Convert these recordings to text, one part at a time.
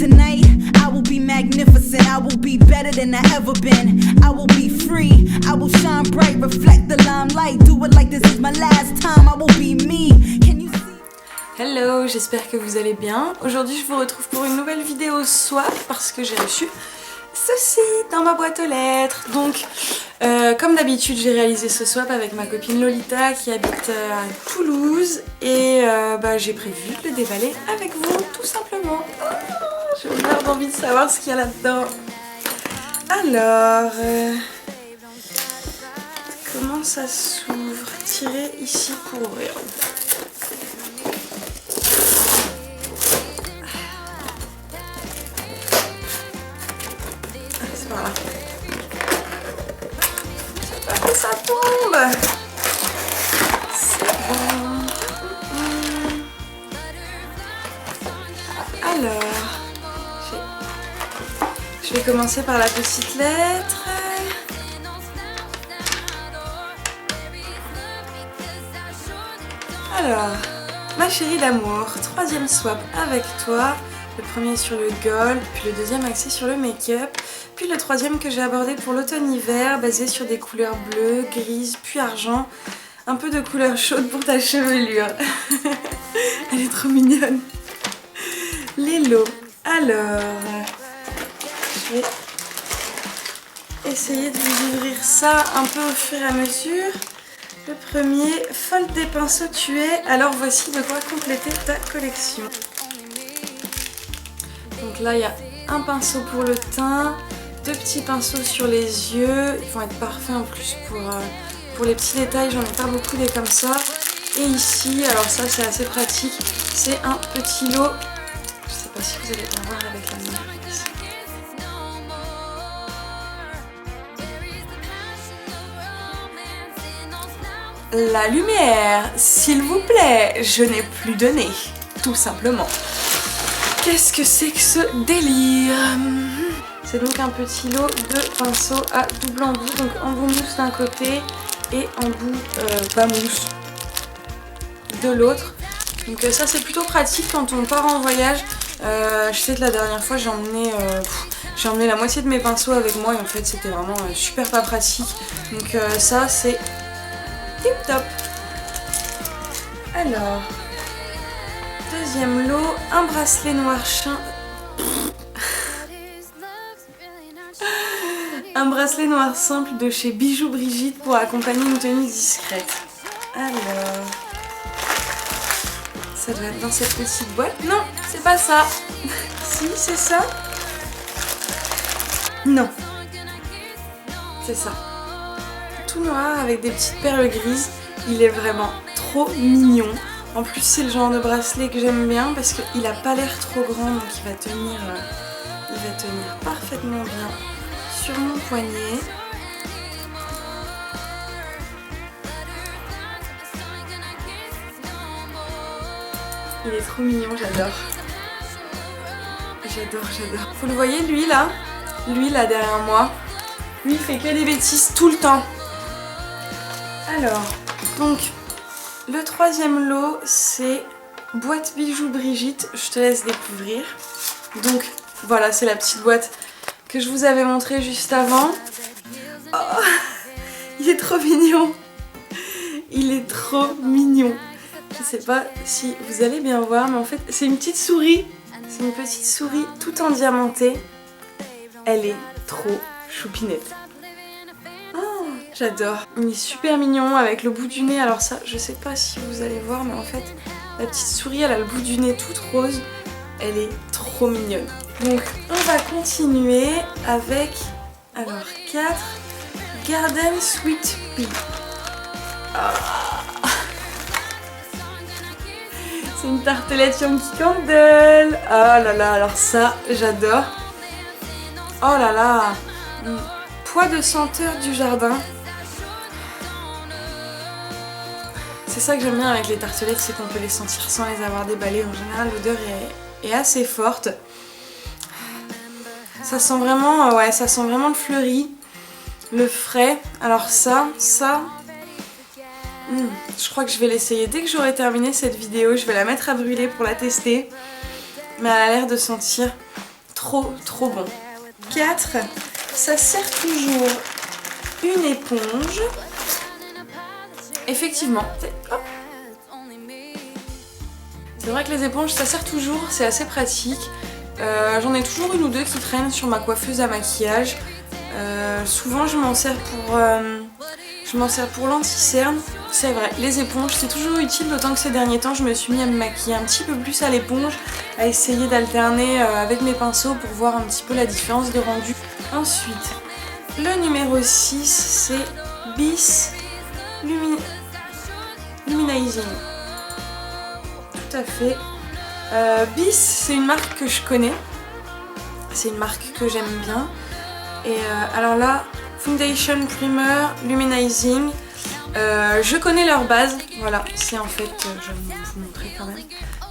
tonight, I will be magnificent. I will be better than I ever been. I will be free. I will shine bright, reflect the limelight. Do it like this is my last time. I will be me. Can you see? Hello, j'espère que vous allez bien. Aujourd'hui, je vous retrouve pour une nouvelle vidéo swap parce que j'ai reçu ceci dans ma boîte aux lettres. Donc, comme d'habitude, j'ai réalisé ce swap avec ma copine Lolita qui habite à Toulouse et j'ai prévu de le déballer avec vous, tout simplement. Oh, j'ai vraiment envie de savoir ce qu'il y a là-dedans. Alors, comment ça s'ouvre? Tirer ici pour ouvrir. Voilà. J'espère que ça tombe. C'est bon. Alors, je vais commencer par la petite lettre. Alors, ma chérie d'amour, troisième swap avec toi. Le premier sur le gold, puis le deuxième axé sur le make-up, puis le troisième que j'ai abordé pour l'automne-hiver, basé sur des couleurs bleues, grises, puis argent. Un peu de couleur chaude pour ta chevelure. Elle est trop mignonne. Les lots. Alors, je vais essayer de vous ouvrir ça un peu au fur et à mesure. Le premier, fold des pinceaux tués. Alors voici de quoi compléter ta collection. Donc là il y a un pinceau pour le teint, deux petits pinceaux sur les yeux, ils vont être parfaits en plus pour les petits détails, j'en ai pas beaucoup des comme ça. Et ici, alors ça c'est assez pratique, c'est un petit lot, je sais pas si vous allez bien voir avec la lumière ici. La lumière, s'il vous plaît, je n'ai plus de nez, tout simplement. Qu'est-ce que c'est que ce délire? C'est donc un petit lot de pinceaux à double embout, donc embout mousse d'un côté et embout pas mousse de l'autre. Donc ça c'est plutôt pratique quand on part en voyage. Je sais que la dernière fois j'ai emmené la moitié de mes pinceaux avec moi et en fait c'était vraiment super pas pratique. Donc ça c'est tip top. Alors... deuxième lot, un bracelet noir chien. Un bracelet noir simple de chez Bijoux Brigitte pour accompagner une tenue discrète. Alors, ça doit être dans cette petite boîte. Non, c'est pas ça. Si, c'est ça. Non. C'est ça. Tout noir avec des petites perles grises. Il est vraiment trop mignon. En plus c'est le genre de bracelet que j'aime bien parce qu'il a pas l'air trop grand donc il va tenir parfaitement bien sur mon poignet. Il est trop mignon, j'adore. J'adore. Vous le voyez lui là derrière moi, lui il fait que des bêtises tout le temps. Alors, donc... le troisième lot, c'est boîte Bijoux Brigitte, je te laisse découvrir. Donc voilà, c'est la petite boîte que je vous avais montrée juste avant. Oh, il est trop mignon. Il est trop mignon. Je sais pas si vous allez bien voir, mais en fait c'est une petite souris. C'est une petite souris tout en diamanté. Elle est trop choupinette. J'adore. Il est super mignon avec le bout du nez. Alors ça, je sais pas si vous allez voir, mais en fait, la petite souris, elle a le bout du nez toute rose. Elle est trop mignonne. Donc, on va continuer avec, alors, 4 Garden Sweet Pea. Ah. C'est une tartelette Yankee Candle. Oh là là, alors ça, j'adore. Oh là là. Poids de senteur du jardin. C'est ça que j'aime bien avec les tartelettes, c'est qu'on peut les sentir sans les avoir déballées. En général, l'odeur est assez forte. Ça sent vraiment, ça sent vraiment le fleuri, le frais. Alors ça, je crois que je vais l'essayer dès que j'aurai terminé cette vidéo. Je vais la mettre à brûler pour la tester. Mais elle a l'air de sentir trop bon. 4. Ça sert toujours une éponge. Effectivement, c'est vrai que les éponges ça sert toujours, c'est assez pratique. J'en ai toujours une ou deux qui traînent sur ma coiffeuse à maquillage. Souvent je m'en sers pour l'anti-cerne. C'est vrai, les éponges c'est toujours utile, d'autant que ces derniers temps je me suis mis à me maquiller un petit peu plus à l'éponge, à essayer d'alterner avec mes pinceaux pour voir un petit peu la différence de rendu. Ensuite, le numéro 6 c'est Bis Luminizing. Tout à fait. Bis c'est une marque que je connais, c'est une marque que j'aime bien. Et alors là, Foundation Primer Luminizing, je connais leur base, voilà, c'est en fait, je vais vous montrer quand même.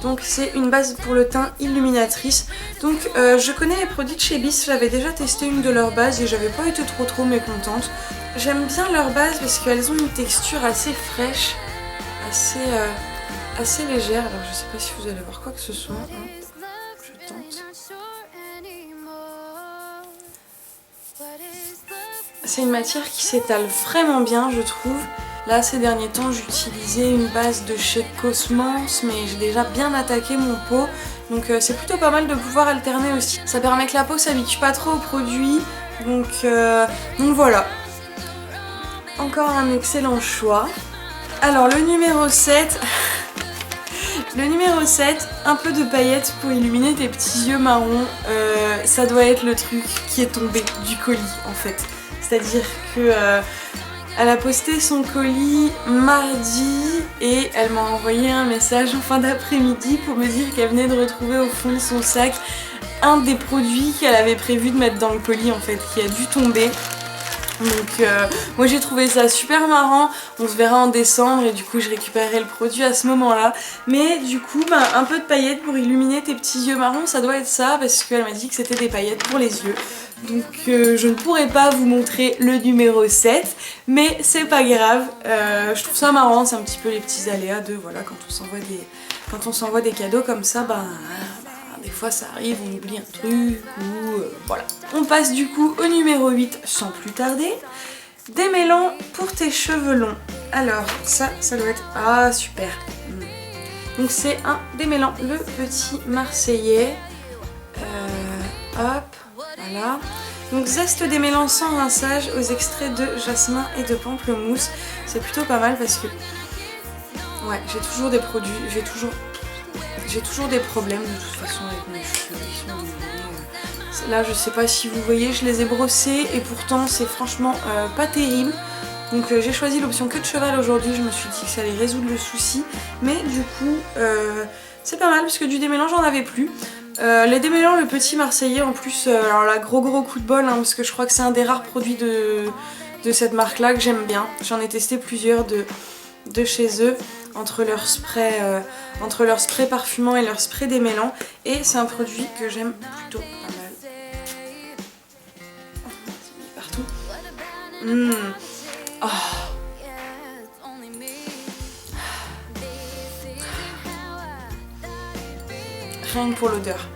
Donc c'est une base pour le teint illuminatrice. Donc je connais les produits de chez Bis, j'avais déjà testé une de leurs bases et j'avais pas été trop mécontente. J'aime bien leur base parce qu'elles ont une texture assez fraîche, assez légère. Alors je sais pas si vous allez voir quoi que ce soit, hein. Je tente. C'est une matière qui s'étale vraiment bien je trouve. Là ces derniers temps j'utilisais une base de chez Cosmos mais j'ai déjà bien attaqué mon pot. Donc c'est plutôt pas mal de pouvoir alterner aussi. Ça permet que la peau s'habitue pas trop aux produits. Donc voilà. Encore un excellent choix. Alors le numéro 7. Le numéro 7, un peu de paillettes pour illuminer tes petits yeux marrons. Ça doit être le truc qui est tombé du colis en fait. C'est-à-dire que elle a posté son colis mardi et elle m'a envoyé un message en fin d'après-midi pour me dire qu'elle venait de retrouver au fond de son sac un des produits qu'elle avait prévu de mettre dans le colis en fait, qui a dû tomber. Donc moi j'ai trouvé ça super marrant, on se verra en décembre et du coup je récupérerai le produit à ce moment là. Mais du coup un peu de paillettes pour illuminer tes petits yeux marrons, ça doit être ça parce qu'elle m'a dit que c'était des paillettes pour les yeux. Donc je ne pourrai pas vous montrer le numéro 7 mais c'est pas grave, je trouve ça marrant, c'est un petit peu les petits aléas de voilà quand on s'envoie des cadeaux comme ça, des fois ça arrive, on oublie un truc ou voilà. On passe du coup au numéro 8 sans plus tarder. Démêlant pour tes cheveux longs. Alors ça doit être... Ah super. Donc c'est un démêlant, le petit marseillais. Hop, voilà. Donc zeste démêlant sans rinçage aux extraits de jasmin et de pamplemousse. C'est plutôt pas mal parce que... Ouais, j'ai toujours des produits, j'ai toujours des problèmes de toute façon avec mes cheveux. Là je sais pas si vous voyez, je les ai brossés et pourtant c'est franchement pas terrible. Donc j'ai choisi l'option queue de cheval aujourd'hui, je me suis dit que ça allait résoudre le souci. Mais du coup c'est pas mal parce que du démêlant j'en avais plus. Les démêlants, le petit marseillais en plus, alors là gros coup de bol hein, parce que je crois que c'est un des rares produits de cette marque là que j'aime bien. J'en ai testé plusieurs de chez eux. Entre leur spray parfumant et leur spray démêlant, et c'est un produit que j'aime plutôt pas mal. Partout. Oh. Rien que pour l'odeur.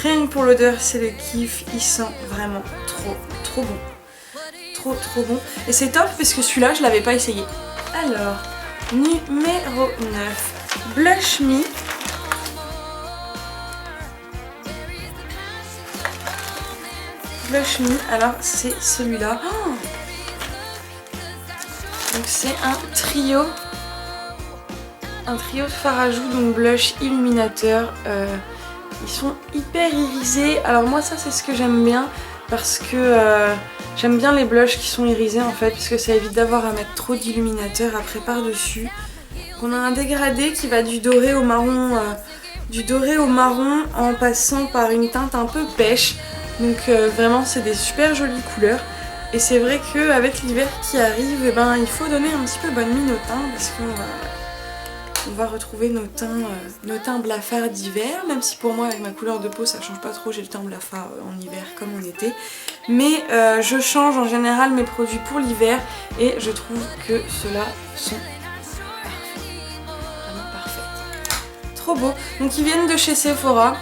Rien que pour l'odeur, c'est le kiff, il sent vraiment trop bon. Trop bon. Et c'est top parce que celui-là, je l'avais pas essayé. Alors... Numéro 9, Blush Me. Blush Me, alors c'est celui-là. Oh, donc c'est un trio fard à joues, donc blush illuminateur. Ils sont hyper irisés. Alors moi ça c'est ce que j'aime bien parce que j'aime bien les blushs qui sont irisés en fait parce que ça évite d'avoir à mettre trop d'illuminateur après par-dessus. On a un dégradé qui va du doré au marron en passant par une teinte un peu pêche. Donc vraiment c'est des super jolies couleurs. Et c'est vrai qu'avec l'hiver qui arrive, il faut donner un petit peu bonne mine au teint parce qu'on va retrouver nos teints blafards d'hiver, même si pour moi avec ma couleur de peau ça change pas trop, j'ai le teint blafard en hiver comme en été. Mais je change en général mes produits pour l'hiver et je trouve que ceux-là sont parfaits. Vraiment parfaits. Trop beau. Donc ils viennent de chez Sephora.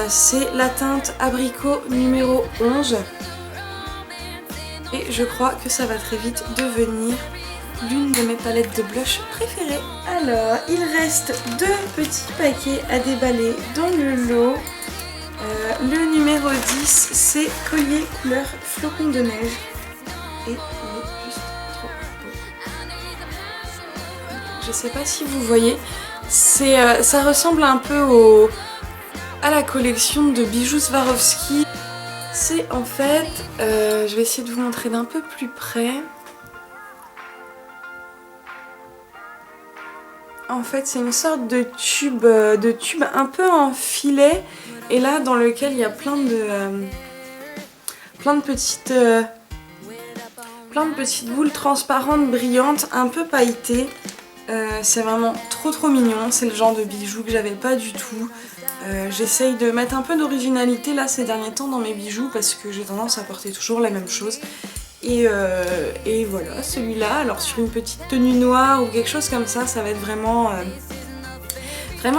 c'est la teinte abricot numéro 11. Et je crois que ça va très vite devenir l'une de mes palettes de blush préférées. Alors, il reste 2 petits paquets à déballer dans le lot. Le numéro 10, c'est collier couleur flocon de neige. Et il est juste trop beau. Je sais pas si vous voyez, ça ressemble un peu à la collection de bijoux Swarovski. C'est en fait, je vais essayer de vous montrer d'un peu plus près. En fait, c'est une sorte de tube un peu en filet, et là dans lequel il y a plein de petites boules transparentes, brillantes, un peu pailletées. C'est vraiment trop mignon. C'est le genre de bijoux que j'avais pas du tout. J'essaye de mettre un peu d'originalité là ces derniers temps dans mes bijoux parce que j'ai tendance à porter toujours la même chose. Et voilà, celui-là, alors sur une petite tenue noire ou quelque chose comme ça, ça va être vraiment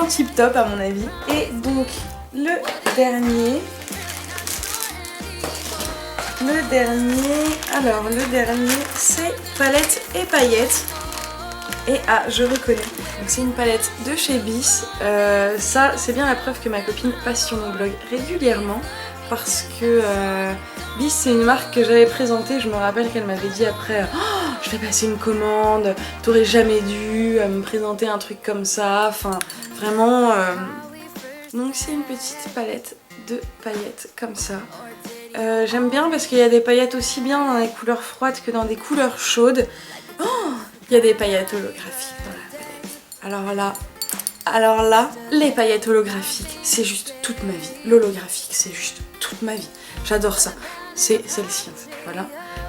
tip top à mon avis. Et donc le dernier, c'est palette et paillettes. Et je reconnais. Donc c'est une palette de chez Bis. Ça, c'est bien la preuve que ma copine passe sur mon blog régulièrement. Parce que Bis, c'est une marque que j'avais présentée. Je me rappelle qu'elle m'avait dit après je vais passer une commande, t'aurais jamais dû me présenter un truc comme ça. Enfin, vraiment. Donc c'est une petite palette de paillettes comme ça. J'aime bien parce qu'il y a des paillettes aussi bien dans des couleurs froides que dans des couleurs chaudes. Il y a des paillettes holographiques dans la palette. Alors là, les paillettes holographiques, c'est juste toute ma vie. L'holographique, c'est juste toute ma vie. J'adore ça. C'est celle-ci en fait, voilà.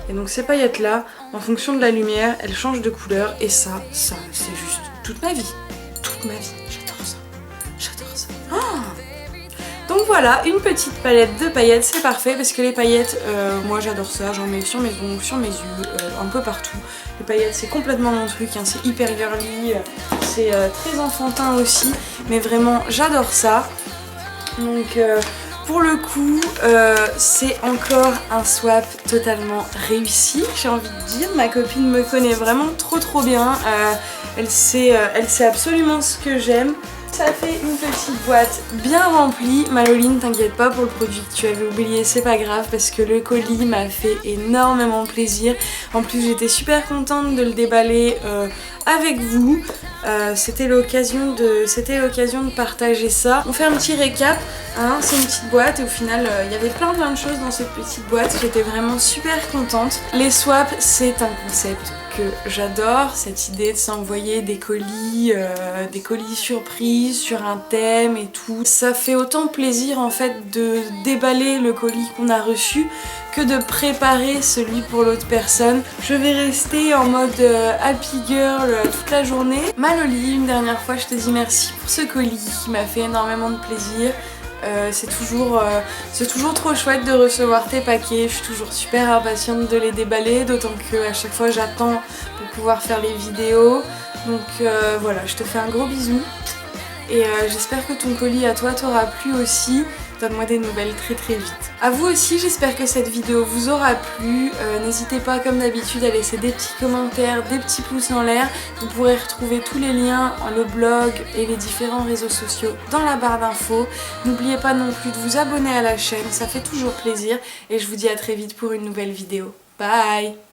Et donc ces paillettes-là, en fonction de la lumière, elles changent de couleur. Et ça, c'est juste toute ma vie. Toute ma vie. J'adore ça. J'adore ça. Donc voilà, une petite palette de paillettes, c'est parfait parce que les paillettes, moi j'adore ça, j'en mets sur mes ongles, sur mes yeux, un peu partout. Les paillettes c'est complètement mon truc, hein, c'est hyper girly, c'est très enfantin aussi, mais vraiment j'adore ça. Donc pour le coup, c'est encore un swap totalement réussi, j'ai envie de dire. Ma copine me connaît vraiment trop bien, elle sait absolument ce que j'aime. Ça fait une petite boîte bien remplie. Maloline, t'inquiète pas pour le produit que tu avais oublié, c'est pas grave parce que le colis m'a fait énormément plaisir. En plus, j'étais super contente de le déballer avec vous. C'était l'occasion de partager ça. On fait un petit récap, hein, c'est une petite boîte et au final, il y avait plein de choses dans cette petite boîte. J'étais vraiment super contente. Les swaps, c'est un concept que j'adore, cette idée de s'envoyer des colis surprises sur un thème et tout. Ça fait autant plaisir en fait de déballer le colis qu'on a reçu que de préparer celui pour l'autre personne. Je vais rester en mode happy girl toute la journée. Maloli, une dernière fois je te dis merci pour ce colis qui m'a fait énormément de plaisir. C'est toujours trop chouette de recevoir tes paquets, je suis toujours super impatiente de les déballer, d'autant qu'à chaque fois j'attends pour pouvoir faire les vidéos. Donc voilà, je te fais un gros bisou et j'espère que ton colis à toi t'aura plu aussi. Donne-moi des nouvelles très vite. À vous aussi, j'espère que cette vidéo vous aura plu. N'hésitez pas comme d'habitude à laisser des petits commentaires, des petits pouces en l'air. Vous pourrez retrouver tous les liens, le blog et les différents réseaux sociaux dans la barre d'infos. N'oubliez pas non plus de vous abonner à la chaîne, ça fait toujours plaisir. Et je vous dis à très vite pour une nouvelle vidéo. Bye!